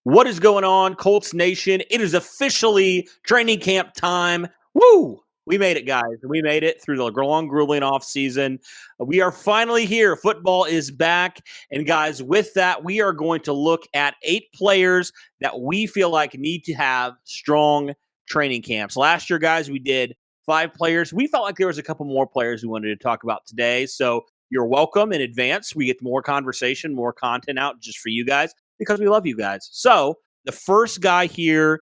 What is going on, Colts Nation? It is officially training camp time. Woo! We made it, guys. We made it through the long, grueling off season. We are finally here. Football is back. And, guys, with that, we are going to look at 8 players that we feel like need to have strong training camps. Last year, guys, we did 5 players. We felt like there was a couple more players we wanted to talk about today. So you're welcome in advance. We get more conversation, more content out just for you guys, because we love you guys. So the first guy here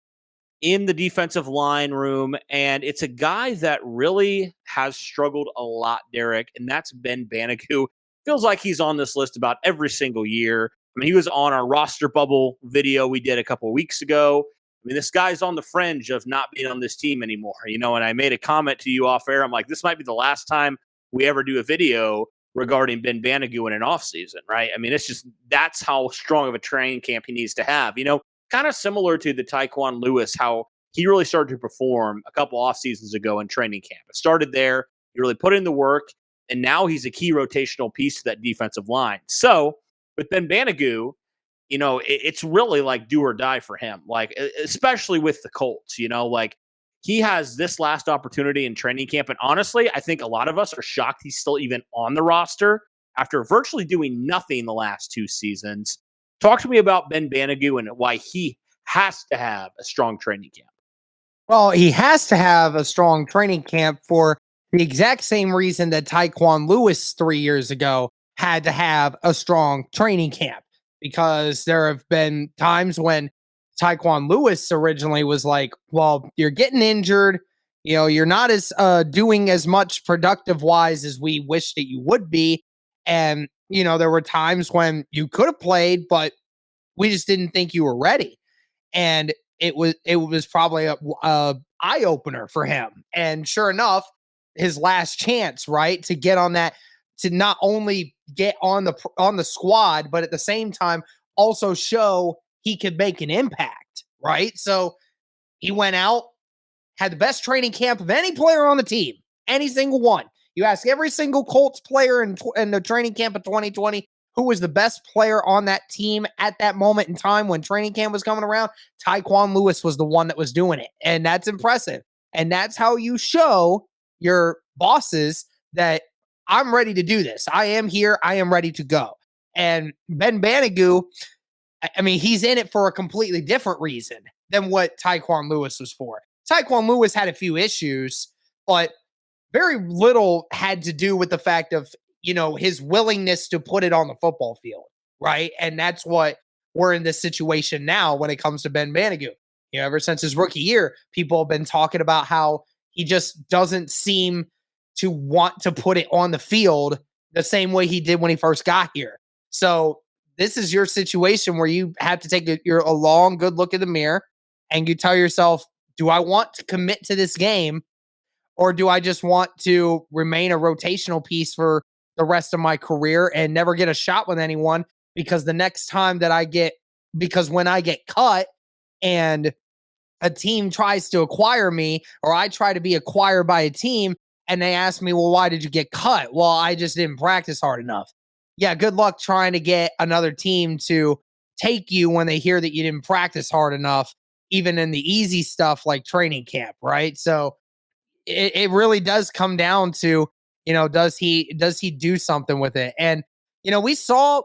in the defensive line room, and it's a guy that really has struggled a lot, Derek, and that's Ben Banogu. Feels like he's on this list about every single year. I mean, he was on our roster bubble video we did a couple of weeks ago. I mean, this guy's on the fringe of not being on this team anymore, and I made a comment to you off air. I'm like, this might be the last time we ever do a video regarding Ben Banogu in an offseason, right? I mean, it's just that's how strong of a training camp he needs to have. Kind of similar to the Tyquan Lewis, how he really started to perform a couple off seasons ago in training camp. It started there. He really put in the work, and now he's a key rotational piece to that defensive line. So with Ben Banogu, it's really like do or die for him, like especially with the Colts, like he has this last opportunity in training camp. And honestly, I think a lot of us are shocked he's still even on the roster after virtually doing nothing the last 2 seasons. Talk to me about Ben Banogu and why he has to have a strong training camp. Well, he has to have a strong training camp for the exact same reason that Tyquan Lewis 3 years ago had to have a strong training camp, because there have been times when Tyquan Lewis originally was like, well, you're getting injured. You're not as doing as much productive wise as we wish that you would be. And, there were times when you could have played, but we just didn't think you were ready. And it was probably a eye opener for him. And sure enough, his last chance, right, to get on that, to not only get on the squad, but at the same time also show he could make an impact, right? So he went out, had the best training camp of any player on the team, any single one. You ask every single Colts player in the training camp of 2020, who was the best player on that team at that moment in time when training camp was coming around? Tyquan Lewis was the one that was doing it. And that's impressive. And that's how you show your bosses that I'm ready to do this. I am here. I am ready to go. And Ben Banogu, I mean, he's in it for a completely different reason than what Tyquan Lewis was for. Tyquan Lewis had a few issues, but very little had to do with the fact of, his willingness to put it on the football field, right? And that's what we're in this situation now when it comes to Ben Banogu. Ever since his rookie year, people have been talking about how he just doesn't seem to want to put it on the field the same way he did when he first got here. So this is your situation where you have to take a long, good look in the mirror and you tell yourself, do I want to commit to this game, or do I just want to remain a rotational piece for the rest of my career and never get a shot with anyone? Because the next time when I get cut and a team tries to acquire me, or I try to be acquired by a team and they ask me, well, why did you get cut? Well, I just didn't practice hard enough. Yeah, good luck trying to get another team to take you when they hear that you didn't practice hard enough, even in the easy stuff like training camp, right? So it really does come down to, does he do something with it? And, we saw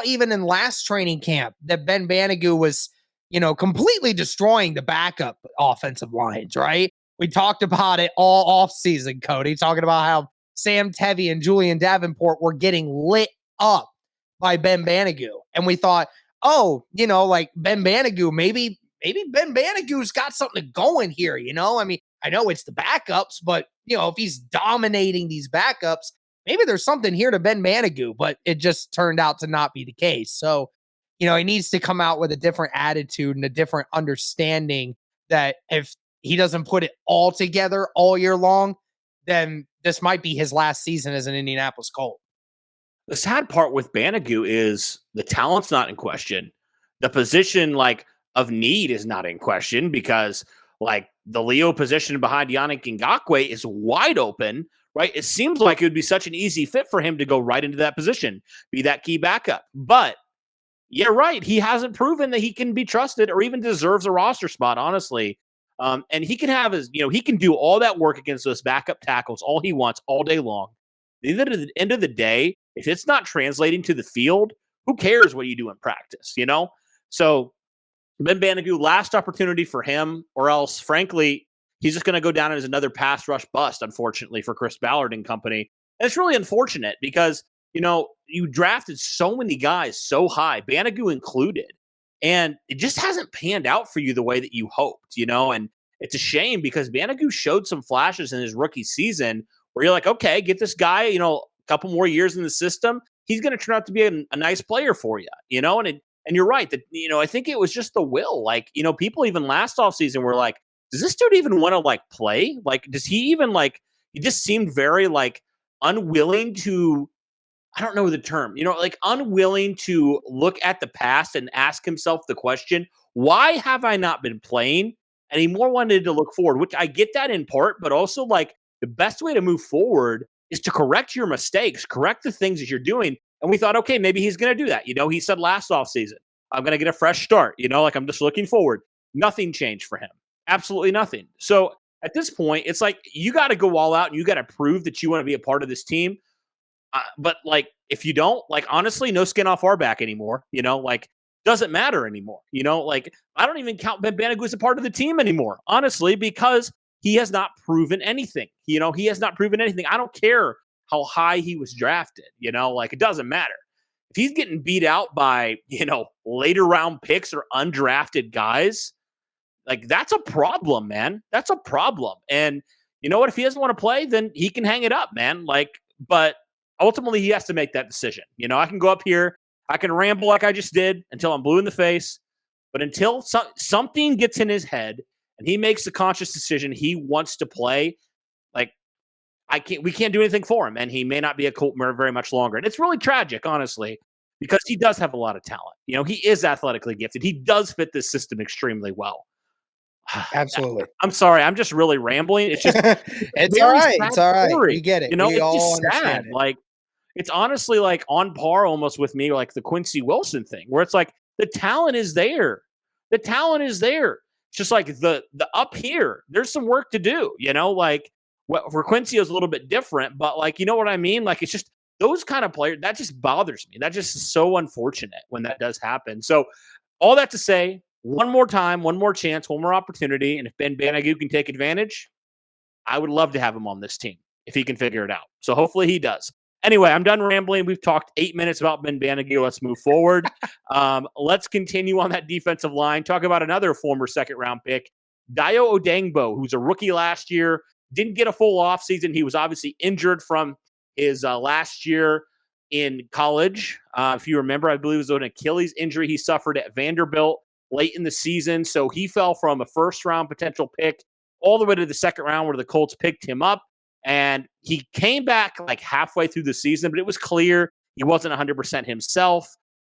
even in last training camp that Ben Banogu was, completely destroying the backup offensive lines, right? We talked about it all off season, Cody, talking about how Sam Tevy and Julian Davenport were getting lit up by Ben Banogu. And we thought, oh, like Ben Banogu, maybe Ben Banogu's got something going here, I mean, I know it's the backups, but, if he's dominating these backups, maybe there's something here to Ben Banogu, but it just turned out to not be the case. So, he needs to come out with a different attitude and a different understanding that if he doesn't put it all together all year long, then this might be his last season as an Indianapolis Colt. The sad part with Banogu is the talent's not in question. The position of need is not in question, because the Leo position behind Yannick Ngakoue is wide open, right? It seems like it would be such an easy fit for him to go right into that position, be that key backup. But Yeah, right. He hasn't proven that he can be trusted or even deserves a roster spot, honestly. And he can have his, he can do all that work against those backup tackles all he wants all day long. At the end of the day, if it's not translating to the field, who cares what you do in practice, So Ben Banogu, last opportunity for him, or else, frankly, he's just going to go down as another pass rush bust, unfortunately, for Chris Ballard and company. And it's really unfortunate because, you drafted so many guys so high, Banogu included, and it just hasn't panned out for you the way that you hoped, and it's a shame because Banogu showed some flashes in his rookie season where you're like, okay, get this guy, a couple more years in the system. He's going to turn out to be a nice player for you, and you're right that, I think it was just the will. Like, people even last offseason were like, does this dude even want to like play? Like, does he even he just seemed very like unwilling to, I don't know the term, like unwilling to look at the past and ask himself the question, why have I not been playing? And he more wanted to look forward, which I get that in part, but also like the best way to move forward is to correct your mistakes, correct the things that you're doing. And we thought, okay, maybe he's going to do that. He said last offseason, I'm going to get a fresh start. Like I'm just looking forward. Nothing changed for him. Absolutely nothing. So at this point, it's like you got to go all out and you got to prove that you want to be a part of this team. But like, if you don't, like, honestly, no skin off our back anymore. Like, doesn't matter anymore. Like, I don't even count Ben Banogu as a part of the team anymore, honestly, because he has not proven anything. He has not proven anything. I don't care how high he was drafted. Like, it doesn't matter. If he's getting beat out by, later round picks or undrafted guys, like, that's a problem, man. That's a problem. And you know what? If he doesn't want to play, then he can hang it up, man. Like, but ultimately he has to make that decision. I can go up here, I can ramble like I just did until I'm blue in the face, but until something gets in his head and he makes the conscious decision he wants to play, like, we can't do anything for him, and he may not be a Colt very much longer. And it's really tragic, honestly, because he does have a lot of talent. He is athletically gifted. He does fit this system extremely well. Absolutely. I'm sorry. I'm just really rambling. It's just it's all right. It's all right. Story. We get it. It's all just sad. It. Like, it's honestly like on par almost with me, like the Quincy Wilson thing, where it's like the talent is there. The talent is there. It's just like the up here. There's some work to do. Like for Quincy it was a little bit different, but like, you know what I mean? Like, it's just those kind of players that just bothers me. That just is so unfortunate when that does happen. So all that to say, one more time, one more chance, one more opportunity. And if Ben Banogu can take advantage, I would love to have him on this team if he can figure it out. So hopefully he does. Anyway, I'm done rambling. We've talked 8 minutes about Ben Banogu. Let's move forward. Let's continue on that defensive line. Talk about another former second-round pick, Dayo Odeyingbo, who's a rookie last year, didn't get a full offseason. He was obviously injured from his last year in college. If you remember, I believe it was an Achilles injury he suffered at Vanderbilt late in the season. So he fell from a first-round potential pick all the way to the second round where the Colts picked him up. And he came back like halfway through the season, but it was clear he wasn't 100% himself.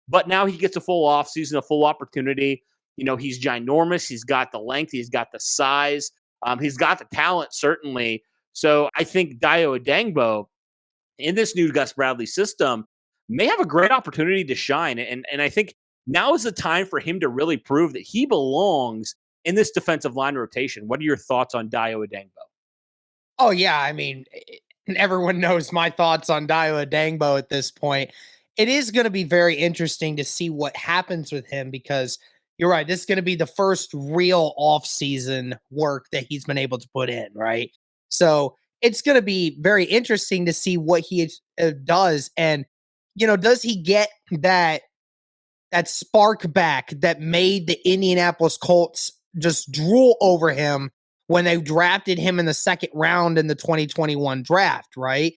But now he gets a full offseason, a full opportunity. He's ginormous. He's got the length. He's got the size. He's got the talent, certainly. So I think Dayo Odeyingbo in this new Gus Bradley system may have a great opportunity to shine. And I think now is the time for him to really prove that he belongs in this defensive line rotation. What are your thoughts on Dayo Odeyingbo? Oh, yeah. I mean, everyone knows my thoughts on Dayo Odeyingbo at this point. It is going to be very interesting to see what happens with him because you're right. This is going to be the first real off-season work that he's been able to put in, right? So it's going to be very interesting to see what he does. And, does he get that spark back that made the Indianapolis Colts just drool over him when they drafted him in the second round in the 2021 draft, right?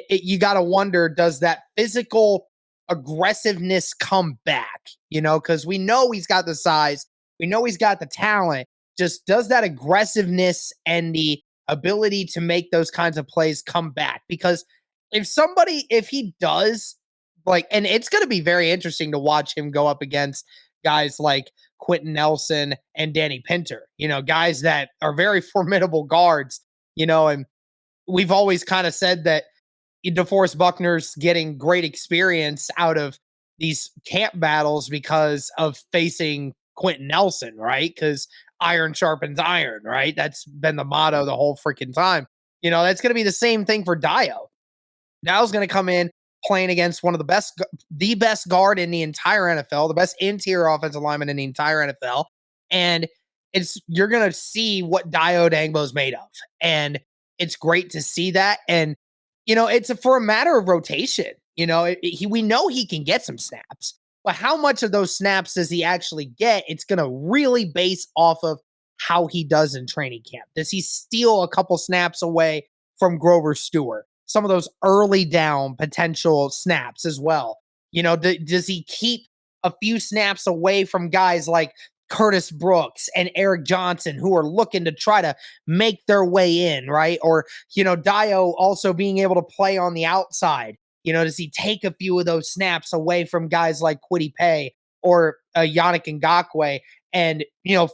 You got to wonder, does that physical aggressiveness come back? Because we know he's got the size, we know he's got the talent. Just does that aggressiveness and the ability to make those kinds of plays come back? Because if he does, and it's going to be very interesting to watch him go up against guys like Quentin Nelson and Danny Pinter, guys that are very formidable guards, and we've always kind of said that DeForest Buckner's getting great experience out of these camp battles because of facing Quentin Nelson, right? Because iron sharpens iron, right? That's been the motto the whole freaking time. That's going to be the same thing for Dayo. Dow's going to come in playing against one of the best guard in the entire NFL, the best interior offensive lineman in the entire NFL. And you're going to see what Dayo Odeyingbo is made of. And it's great to see that. And, it's for a matter of rotation. We know he can get some snaps, but how much of those snaps does he actually get? It's going to really base off of how he does in training camp. Does he steal a couple snaps away from Grover Stewart? Some of those early down potential snaps as well. Does he keep a few snaps away from guys like Curtis Brooks and Eric Johnson who are looking to try to make their way in, right? Or, Dayo also being able to play on the outside. Does he take a few of those snaps away from guys like Kwity Paye or Yannick Ngakoue and,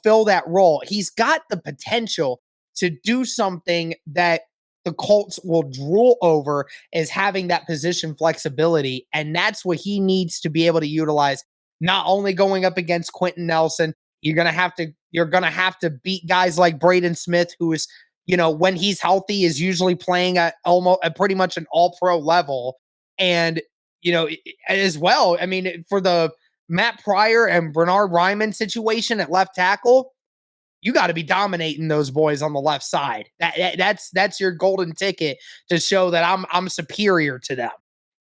fill that role? He's got the potential to do something that the Colts will drool over, is having that position flexibility. And that's what he needs to be able to utilize, not only going up against Quentin Nelson. You're going to have to beat guys like Braden Smith, who is, when he's healthy, is usually playing at pretty much an all-pro level. And, as well, I mean, for the Matt Pryor and Bernard Ryman situation at left tackle, you got to be dominating those boys on the left side. That's your golden ticket to show that I'm superior to them.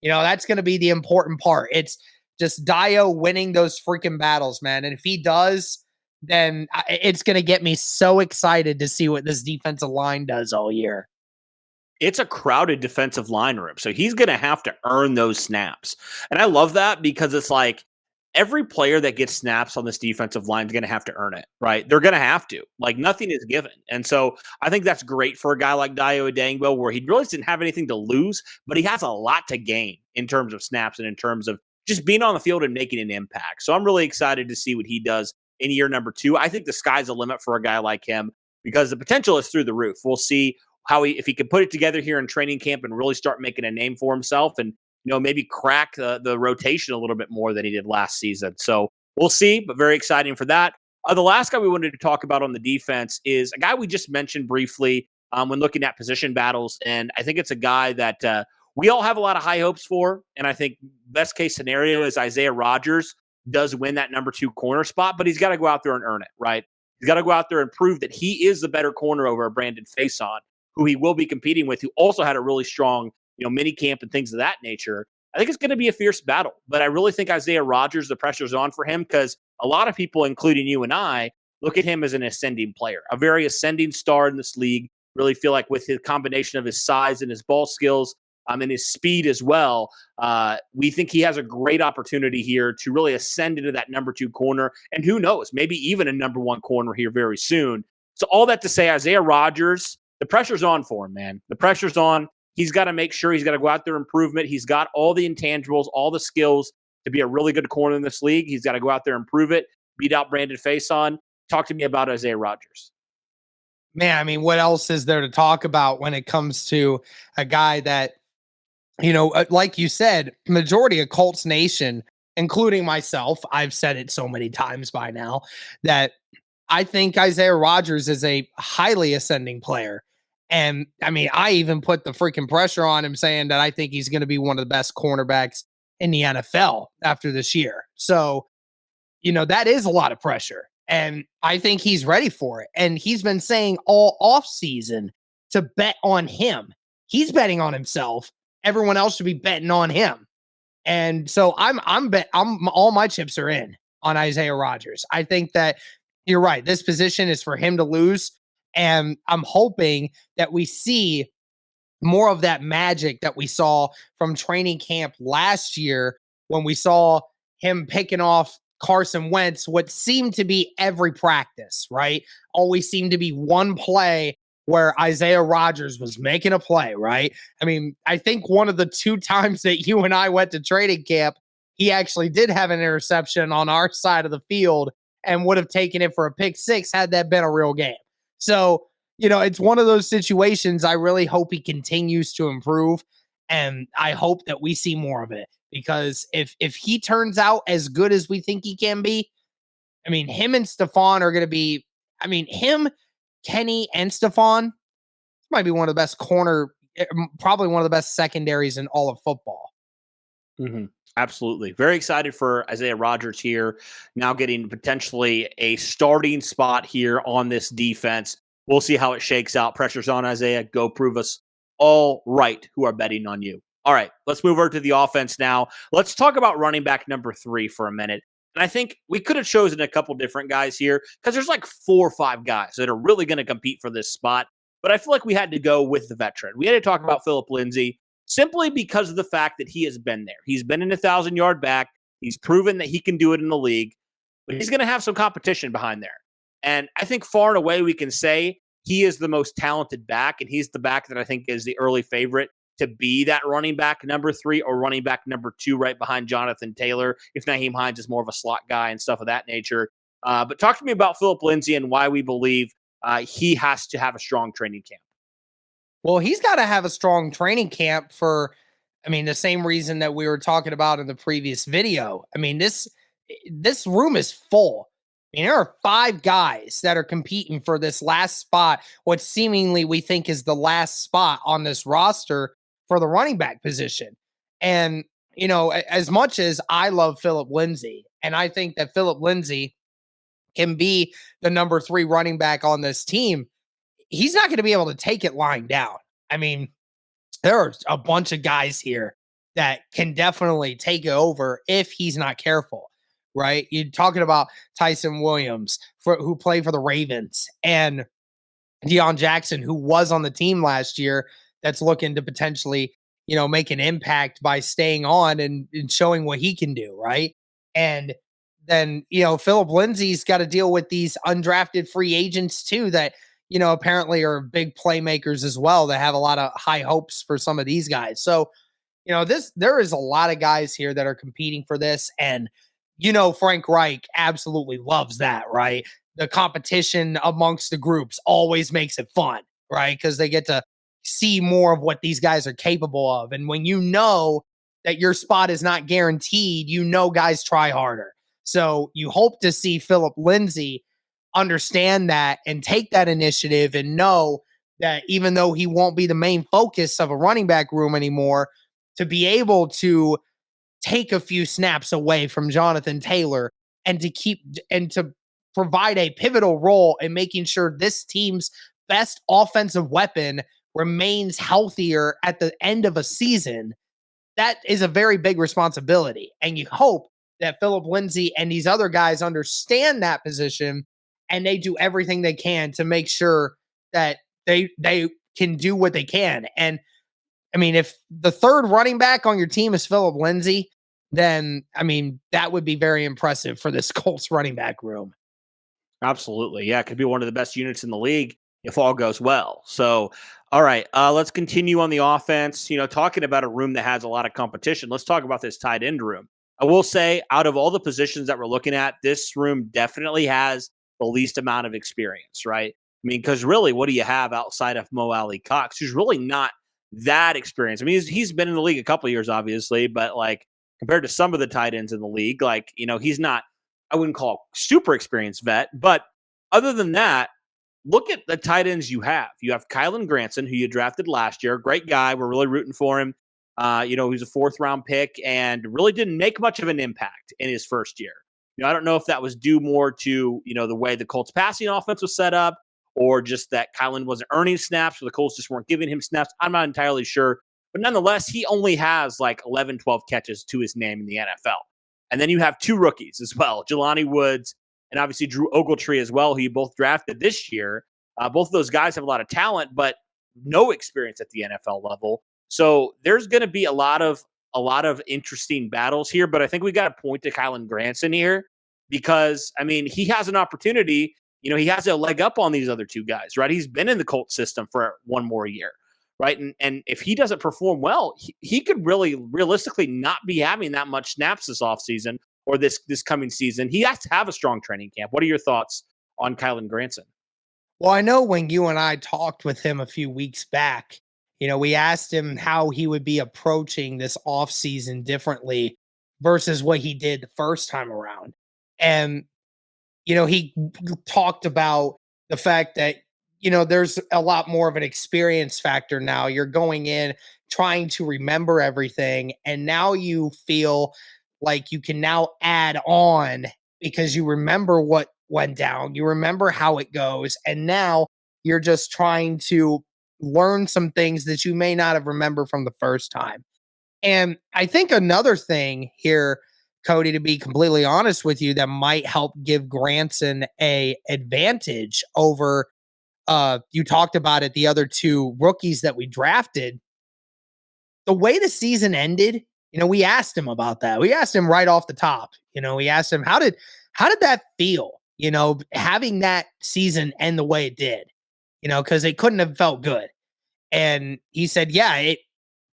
That's going to be the important part. It's just Dayo winning those freaking battles, man. And if he does, then it's going to get me so excited to see what this defensive line does all year. It's a crowded defensive line room, so he's going to have to earn those snaps. And I love that because it's like, every player that gets snaps on this defensive line is going to have to earn it, right? They're going to have to. Like, nothing is given. And so I think that's great for a guy like Dayo Odeyingbo, where he really didn't have anything to lose, but he has a lot to gain in terms of snaps and in terms of just being on the field and making an impact. So I'm really excited to see what he does in year number 2. I think the sky's the limit for a guy like him because the potential is through the roof. We'll see if he can put it together here in training camp and really start making a name for himself and maybe crack the rotation a little bit more than he did last season. So we'll see, but very exciting for that. The last guy we wanted to talk about on the defense is a guy we just mentioned briefly when looking at position battles. And I think it's a guy that we all have a lot of high hopes for. And I think best case scenario is Isaiah Rodgers does win that number 2 corner spot, but he's got to go out there and earn it, right? He's got to go out there and prove that he is the better corner over Brandon Faison, who he will be competing with, who also had a really strong mini camp and things of that nature. I think it's going to be a fierce battle, but I really think Isaiah Rodgers, the pressure's on for him because a lot of people, including you and I, look at him as an ascending player, a very ascending star in this league. Really feel like with his combination of his size and his ball skills and his speed as well, we think he has a great opportunity here to really ascend into that number 2 corner. And who knows, maybe even a number 1 corner here very soon. So all that to say, Isaiah Rodgers, the pressure's on for him, man. The pressure's on. He's got to make sure he's got to go out there and improvement. He's got all the intangibles, all the skills to be a really good corner in this league. He's got to go out there and prove it, beat out Brandon Faison. Talk to me about Isaiah Rodgers. Man, I mean, what else is there to talk about when it comes to a guy that, like you said, majority of Colts Nation, including myself, I've said it so many times by now, that I think Isaiah Rodgers is a highly ascending player. And I mean, I even put the freaking pressure on him saying that I think he's going to be one of the best cornerbacks in the NFL after this year. So, that is a lot of pressure. And I think he's ready for it. And he's been saying all off season to bet on him. He's betting on himself. Everyone else should be betting on him. And so I'm all my chips are in on Isaiah Rodgers. I think that you're right. This position is for him to lose. And I'm hoping that we see more of that magic that we saw from training camp last year when we saw him picking off Carson Wentz, what seemed to be every practice, right? Always seemed to be one play where Isaiah Rodgers was making a play, right? I mean, I think one of the 2 times that you and I went to training camp, he actually did have an interception on our side of the field and would have taken it for a pick 6 had that been a real game. So, it's one of those situations I really hope he continues to improve. And I hope that we see more of it, because if he turns out as good as we think he can be, I mean, him and Stephon are going to be, I mean, him, Kenny, and Stephon might be one of the best probably one of the best secondaries in all of football. Mhm. Absolutely. Very excited for Isaiah Rodgers here, now getting potentially a starting spot here on this defense. We'll see how it shakes out. Pressure's on Isaiah. Go prove us all right who are betting on you. All right, let's move over to the offense now. Let's talk about running back number 3 for a minute. And I think we could have chosen a couple different guys here because there's like 4 or 5 guys that are really going to compete for this spot. But I feel like we had to go with the veteran. We had to talk about Philip Lindsay, simply because of the fact that he has been there. He's been in 1,000-yard back. He's proven that he can do it in the league, but he's going to have some competition behind there. And I think far and away we can say he is the most talented back, and he's the back that I think is the early favorite to be that running back number 3 or running back number 2 right behind Jonathan Taylor, if Nyheim Hines is more of a slot guy and stuff of that nature. But talk to me about Philip Lindsay and why we believe he has to have a strong training camp. Well, he's got to have a strong training camp for, I mean, the same reason that we were talking about in the previous video. I mean, this room is full. I mean, there are 5 guys that are competing for this last spot, what seemingly we think is the last spot on this roster for the running back position. And, you know, as much as I love Philip Lindsay, and I think that Philip Lindsay can be the number 3 running back on this team, he's not going to be able to take it lying down. I mean, there are a bunch of guys here that can definitely take it over if he's not careful, right? You're talking about Tyson Williams, who played for the Ravens, and Deion Jackson, who was on the team last year, that's looking to potentially, you know, make an impact by staying on and showing what he can do, right? And then, you know, Philip Lindsay's got to deal with these undrafted free agents too that, you know, apparently are big playmakers as well that have a lot of high hopes for some of these guys. So, you know, there is a lot of guys here that are competing for this. And, you know, Frank Reich absolutely loves that, right? The competition amongst the groups always makes it fun, right? Because they get to see more of what these guys are capable of. And when you know that your spot is not guaranteed, you know, guys try harder. So you hope to see Philip Lindsay understand that and take that initiative and know that even though he won't be the main focus of a running back room anymore, to be able to take a few snaps away from Jonathan Taylor and to provide a pivotal role in making sure this team's best offensive weapon remains healthier at the end of a season. That is a very big responsibility. And you hope that Philip Lindsay and these other guys understand that position and they do everything they can to make sure that they can do what they can. And I mean, if the third running back on your team is Philip Lindsay, then I mean, that would be very impressive for this Colts running back room. Absolutely. Yeah, it could be one of the best units in the league if all goes well. So, all right, let's continue on the offense. You know, talking about a room that has a lot of competition, let's talk about this tight end room. I will say, out of all the positions that we're looking at, this room definitely has the least amount of experience, right? I mean, because really, what do you have outside of Mo Alley Cox, who's really not that experienced? I mean, he's been in the league a couple of years, obviously, but like compared to some of the tight ends in the league, like, you know, he's not, I wouldn't call super experienced vet, but other than that, look at the tight ends you have. You have Kylan Granson, who you drafted last year. Great guy. We're really rooting for him. You know, he's a 4th-round pick and really didn't make much of an impact in his first year. You know, I don't know if that was due more to, you know, the way the Colts passing offense was set up or just that Kylan wasn't earning snaps or the Colts just weren't giving him snaps. I'm not entirely sure. But nonetheless, he only has like 11, 12 catches to his name in the NFL. And then you have 2 rookies as well, Jelani Woods and obviously Drew Ogletree as well, who you both drafted this year. Both of those guys have a lot of talent, but no experience at the NFL level. So there's going to be a lot of interesting battles here. But I think we got to point to Kylan Granson here because, I mean, he has an opportunity. You know, he has a leg up on these other 2 guys, right? He's been in the Colts system for one more year, right? And if he doesn't perform well, he could really realistically not be having that much snaps this offseason or this coming season. He has to have a strong training camp. What are your thoughts on Kylan Granson? Well, I know when you and I talked with him a few weeks back, We asked him how he would be approaching this offseason differently versus what he did the first time around. And, he talked about the fact that, there's a lot more of an experience factor now. You're going in trying to remember everything. And now you feel like you can now add on because you remember what went down, you remember how it goes. And now you're just trying to learn some things that you may not have remembered from the first time. And I think another thing here, Cody, to be completely honest with you, that might help give Granson a advantage over you talked about it, the other two rookies that we drafted. The way the season ended, we asked him about that. We asked him right off the top. We asked him how did that feel? Having that season end the way it did. Because it couldn't have felt good. And he said, yeah, it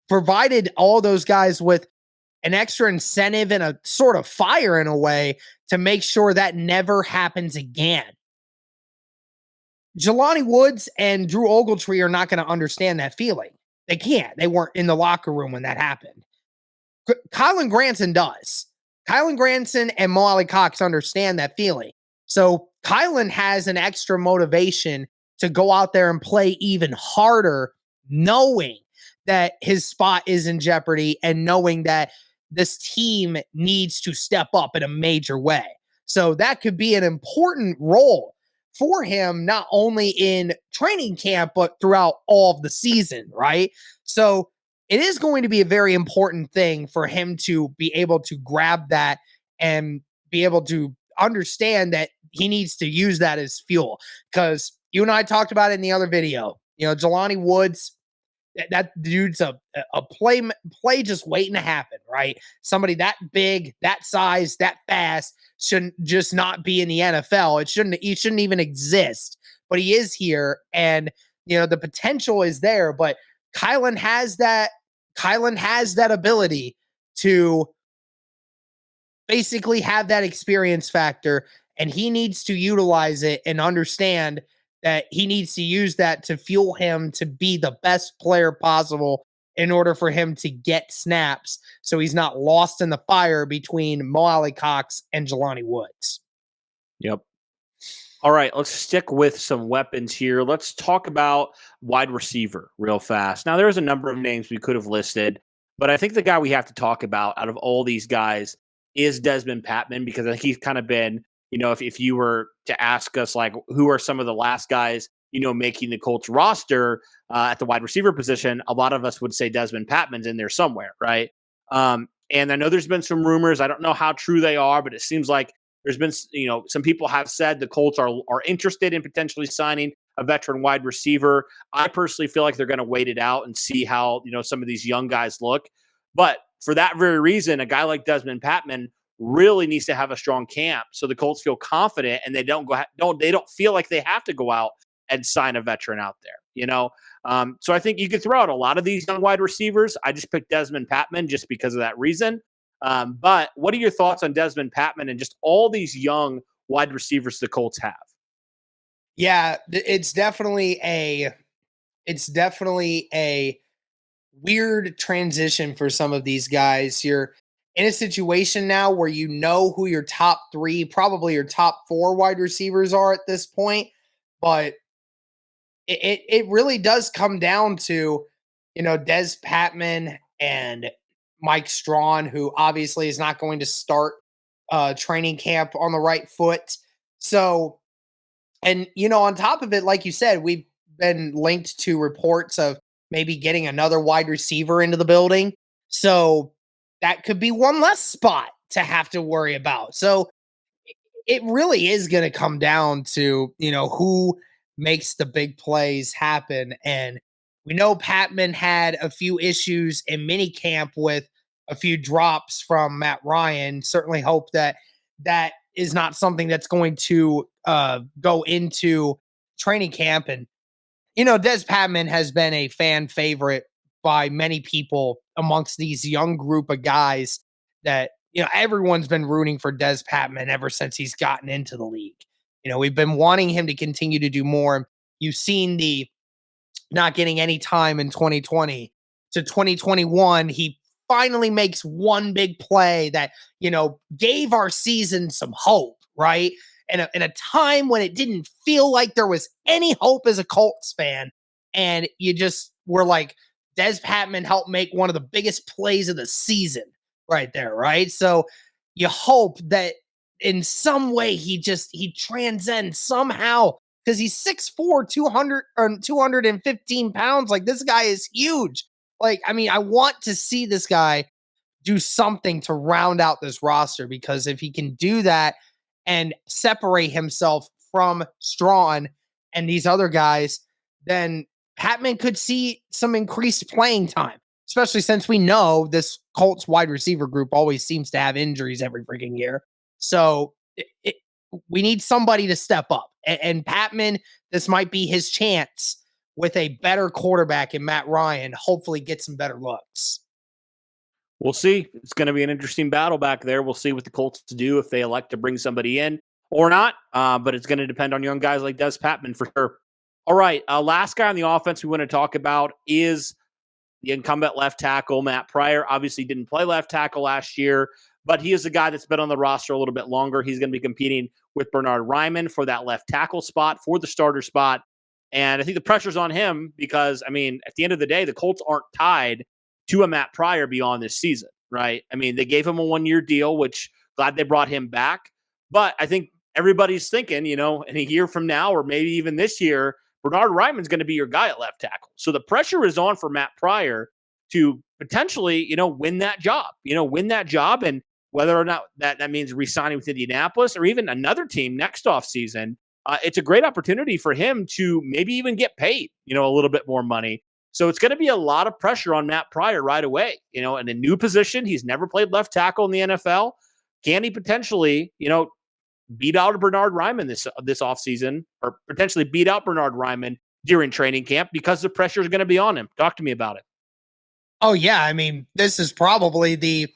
provided all those guys with an extra incentive and a sort of fire in a way to make sure that never happens again. Jelani Woods and Drew Ogletree are not going to understand that feeling. They can't. They weren't in the locker room when that happened. Kylan Granson does. Kylan Granson and Mo Alley Cox understand that feeling. So Kylan has an extra motivation to go out there and play even harder, knowing that his spot is in jeopardy and knowing that this team needs to step up in a major way. So that could be an important role for him, not only in training camp, but throughout all of the season, right? So it is going to be a very important thing for him to be able to grab that and be able to understand that he needs to use that as fuel. Because you and I talked about it in the other video. Jelani Woods, that dude's a play just waiting to happen, right? Somebody that big, that size, that fast shouldn't just not be in the NFL. He shouldn't even exist, but he is here, and the potential is there. But Kylan has that ability to basically have that experience factor, and he needs to utilize it and understand that he needs to use that to fuel him to be the best player possible in order for him to get snaps so he's not lost in the fire between Mo Alley Cox and Jelani Woods. Yep. All right, let's stick with some weapons here. Let's talk about wide receiver real fast. Now, there's a number of names we could have listed, but I think the guy we have to talk about out of all these guys is Desmond Patman, because I think he's kind of been, if you were to ask us, like, who are some of the last guys, making the Colts roster at the wide receiver position, a lot of us would say Desmond Patman's in there somewhere, right? And I know there's been some rumors. I don't know how true they are, but it seems like there's been, some people have said the Colts are interested in potentially signing a veteran wide receiver. I personally feel like they're going to wait it out and see how, some of these young guys look. But for that very reason, a guy like Desmond Patman really needs to have a strong camp so the Colts feel confident and they don't feel like they have to go out and sign a veteran out there, So I think you could throw out a lot of these young wide receivers. I just picked Desmond Patman just because of that reason. But what are your thoughts on Desmond Patman and just all these young wide receivers the Colts have? Yeah, it's definitely a weird transition for some of these guys. You're in a situation now where who your top 3, probably your top 4 wide receivers are at this point, but it really does come down to, Des Patman and Mike Strawn, who obviously is not going to start training camp on the right foot. So, and, on top of it, like you said, we've been linked to reports of maybe getting another wide receiver into the building. So that could be one less spot to have to worry about. So it really is going to come down to, who makes the big plays happen. And we know Patman had a few issues in mini camp with a few drops from Matt Ryan. Certainly hope that is not something that's going to go into training camp. And, Des Patman has been a fan favorite by many people amongst these young group of guys that, everyone's been rooting for Des Patman ever since he's gotten into the league. We've been wanting him to continue to do more. You've seen the not getting any time in 2020 to 2021. He finally makes one big play that, gave our season some hope, right? In a time when it didn't feel like there was any hope as a Colts fan. And you just were like, Des Patman helped make one of the biggest plays of the season right there, right? So you hope that in some way he transcends somehow, because he's 6'4", 200 or 215 pounds. Like, this guy is huge. Like, I mean, I want to see this guy do something to round out this roster, because if he can do that and separate himself from Strawn and these other guys, then Patman could see some increased playing time, especially since we know this Colts wide receiver group always seems to have injuries every freaking year. So we need somebody to step up. And Patman, this might be his chance with a better quarterback in Matt Ryan, hopefully get some better looks. We'll see. It's going to be an interesting battle back there. We'll see what the Colts do if they elect to bring somebody in or not. But it's going to depend on young guys like Des Patman for sure. All right. Last guy on the offense we want to talk about is the incumbent left tackle, Matt Pryor. Obviously didn't play left tackle last year, but he is a guy that's been on the roster a little bit longer. He's going to be competing with Bernhard Raimann for that left tackle spot, for the starter spot. And I think the pressure's on him because, I mean, at the end of the day, the Colts aren't tied to a Matt Pryor beyond this season, right? I mean, they gave him a 1-year deal, which glad they brought him back. But I think everybody's thinking, in a year from now, or maybe even this year, Bernhard Raimann's going to be your guy at left tackle. So the pressure is on for Matt Pryor to potentially, win that job, And whether or not that means re-signing with Indianapolis or even another team next offseason, it's a great opportunity for him to maybe even get paid, a little bit more money. So it's going to be a lot of pressure on Matt Pryor right away, in a new position. He's never played left tackle in the NFL. Can he potentially, beat out Bernhard Raimann this offseason, or potentially beat out Bernhard Raimann during training camp, because the pressure is going to be on him? Talk to me about it. Oh, yeah. I mean, this is probably the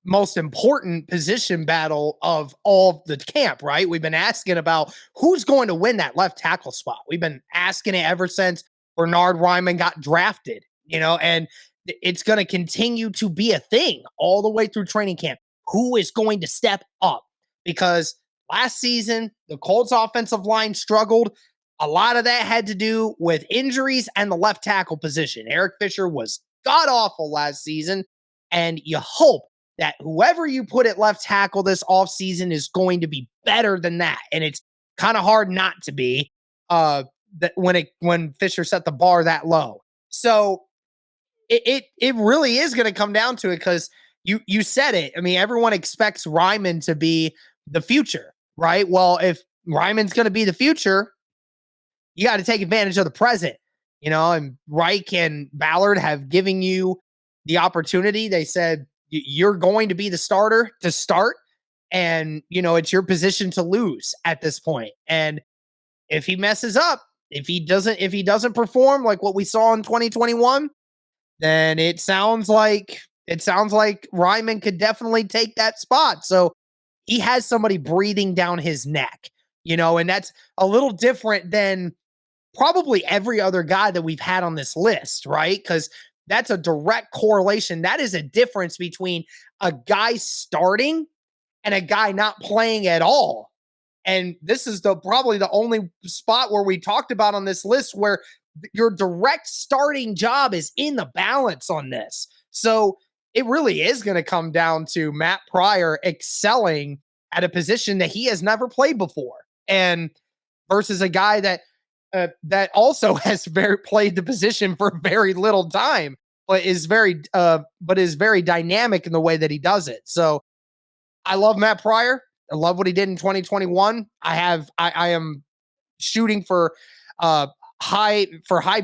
most important position battle of all the camp, right? We've been asking about who's going to win that left tackle spot. We've been asking it ever since Bernhard Raimann got drafted, and it's going to continue to be a thing all the way through training camp. Who is going to step up? Because last season, the Colts offensive line struggled. A lot of that had to do with injuries and the left tackle position. Eric Fisher was god-awful last season, and you hope that whoever you put at left tackle this offseason is going to be better than that. And it's kind of hard not to be that when Fisher set the bar that low. So it really is going to come down to it, because you said it. I mean, everyone expects Raimann to be the future, right? Well, if Raimann's going to be the future, you got to take advantage of the present, and Reich and Ballard have given you the opportunity. They said, you're going to be the starter to start, and, it's your position to lose at this point. And if he messes up, if he doesn't perform like what we saw in 2021, then it sounds like Raimann could definitely take that spot. So he has somebody breathing down his neck, and that's a little different than probably every other guy that we've had on this list, right? Because that's a direct correlation. That is a difference between a guy starting and a guy not playing at all. And this is probably the only spot where we talked about on this list where your direct starting job is in the balance on this. So it really is going to come down to Matt Pryor excelling at a position that he has never played before, and versus a guy that also has played the position for very little time, but is very dynamic in the way that he does it. So I love Matt Pryor. I love what he did in 2021. I am shooting for high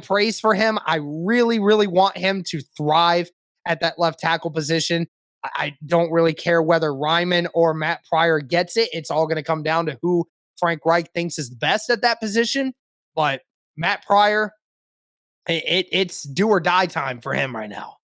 praise for him. I really, really want him to thrive at that left tackle position. I don't really care whether Raimann or Matt Pryor gets it. It's all going to come down to who Frank Reich thinks is best at that position. But Matt Pryor, it's do or die time for him right now.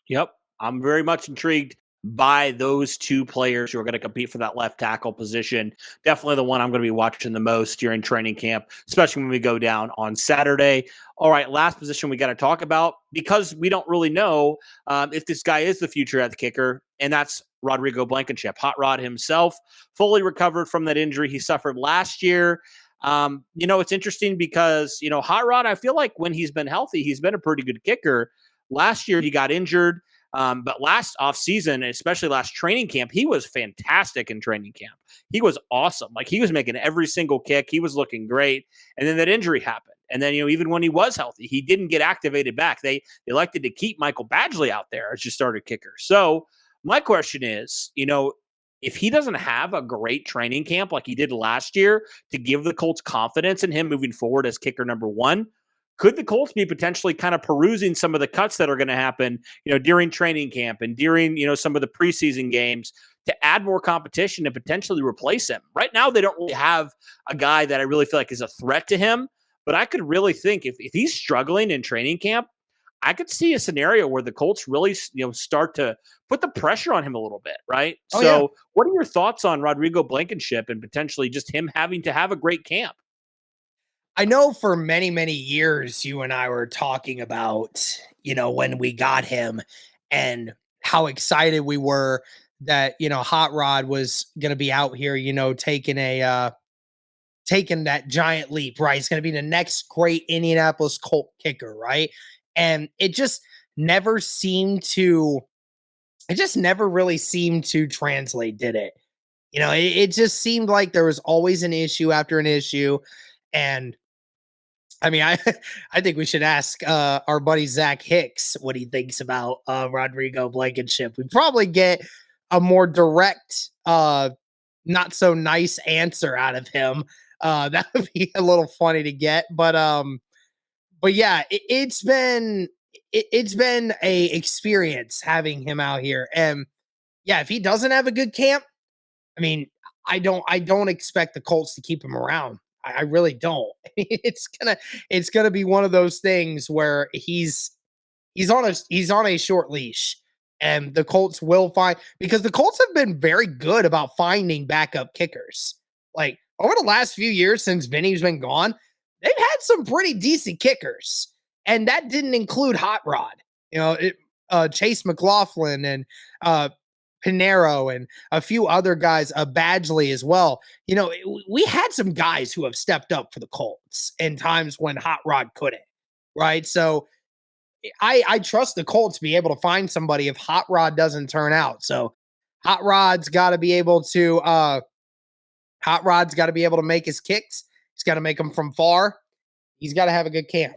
Yep. I'm very much intrigued by those two players who are going to compete for that left tackle position. Definitely the one I'm going to be watching the most during training camp, especially when we go down on Saturday. All right, last position we got to talk about, because we don't really know if this guy is the future at the kicker, and that's Rodrigo Blankenship. Hot Rod himself, fully recovered from that injury he suffered last year. It's interesting because, Hot Rod, I feel like when he's been healthy, he's been a pretty good kicker. Last year, he got injured. But last offseason, especially last training camp, he was fantastic in training camp. He was awesome. Like, he was making every single kick. He was looking great. And then that injury happened. And then, even when he was healthy, he didn't get activated back. They elected to keep Michael Badgley out there as your starter kicker. So my question is, if he doesn't have a great training camp like he did last year to give the Colts confidence in him moving forward as kicker number one, could the Colts be potentially kind of perusing some of the cuts that are going to happen, during training camp and during, some of the preseason games to add more competition and potentially replace him? Right now, they don't really have a guy that I really feel like is a threat to him, but I could really think if he's struggling in training camp, I could see a scenario where the Colts really, start to put the pressure on him a little bit, right? What are your thoughts on Rodrigo Blankenship and potentially just him having to have a great camp? I know for many, many years, you and I were talking about, when we got him and how excited we were that, Hot Rod was going to be out here, taking that giant leap, right? He's going to be the next great Indianapolis Colt kicker, right? And it just never really seemed to translate, did it? It just seemed like there was always an issue after an issue. And I mean, I think we should ask our buddy Zach Hicks what he thinks about Rodrigo Blankenship. We probably get a more direct, not so nice answer out of him. That would be a little funny to get, but yeah, it's been a experience having him out here, and yeah, if he doesn't have a good camp, I mean, I don't expect the Colts to keep him around. I really don't. It's gonna be one of those things where he's on a short leash, and the Colts will find, because the Colts have been very good about finding backup kickers. Like, over the last few years since Vinny's been gone, they've had some pretty decent kickers, and that didn't include Hot Rod. Chase McLaughlin and Pinero and a few other guys, Badgley as well. We had some guys who have stepped up for the Colts in times when Hot Rod couldn't, right? So I trust the Colts to be able to find somebody if Hot Rod doesn't turn out. So Hot Rod's got to be able to make his kicks. He's got to make them from far. He's got to have a good camp.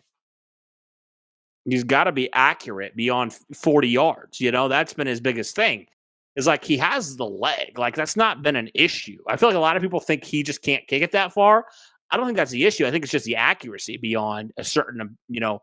He's got to be accurate beyond 40 yards. That's been his biggest thing. Is like he has the leg. Like, that's not been an issue. I feel like a lot of people think he just can't kick it that far. I don't think that's the issue. I think it's just the accuracy beyond a certain, a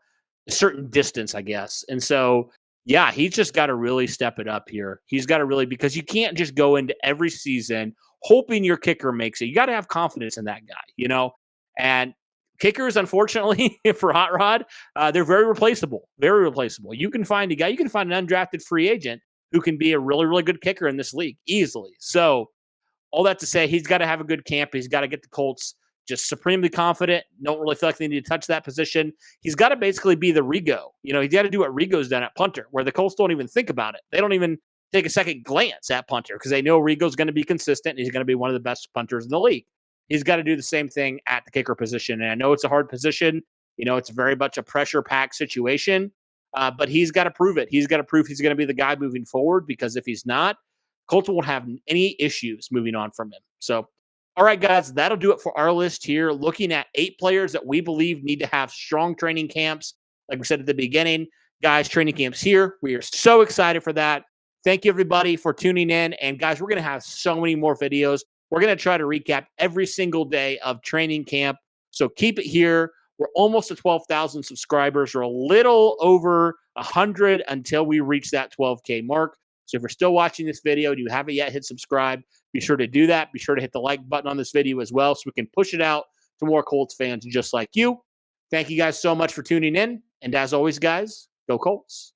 certain distance, I guess. And so, yeah, he's just got to really step it up here. He's got to really, because you can't just go into every season hoping your kicker makes it. You got to have confidence in that guy, and kickers, unfortunately, for Hot Rod, they're very replaceable. Very replaceable. You can find an undrafted free agent who can be a really, really good kicker in this league easily. So all that to say, he's got to have a good camp. He's got to get the Colts just supremely confident. Don't really feel like they need to touch that position. He's got to basically be the Rigo. He's got to do what Rigo's done at punter, where the Colts don't even think about it. They don't even take a second glance at punter because they know Rigo's going to be consistent and he's going to be one of the best punters in the league. He's got to do the same thing at the kicker position. And I know it's a hard position. It's very much a pressure-packed situation. But he's got to prove it. He's got to prove he's going to be the guy moving forward, because if he's not, Colts won't have any issues moving on from him. So, all right, guys, that'll do it for our list here. Looking at 8 players that we believe need to have strong training camps. Like we said at the beginning, guys, training camps here. We are so excited for that. Thank you, everybody, for tuning in. And, guys, we're going to have so many more videos. We're going to try to recap every single day of training camp. So keep it here. We're almost at 12,000 subscribers. We're a little over 100 until we reach that 12K mark. So if you're still watching this video and you haven't yet hit subscribe, be sure to do that. Be sure to hit the like button on this video as well so we can push it out to more Colts fans just like you. Thank you guys so much for tuning in. And as always, guys, go Colts.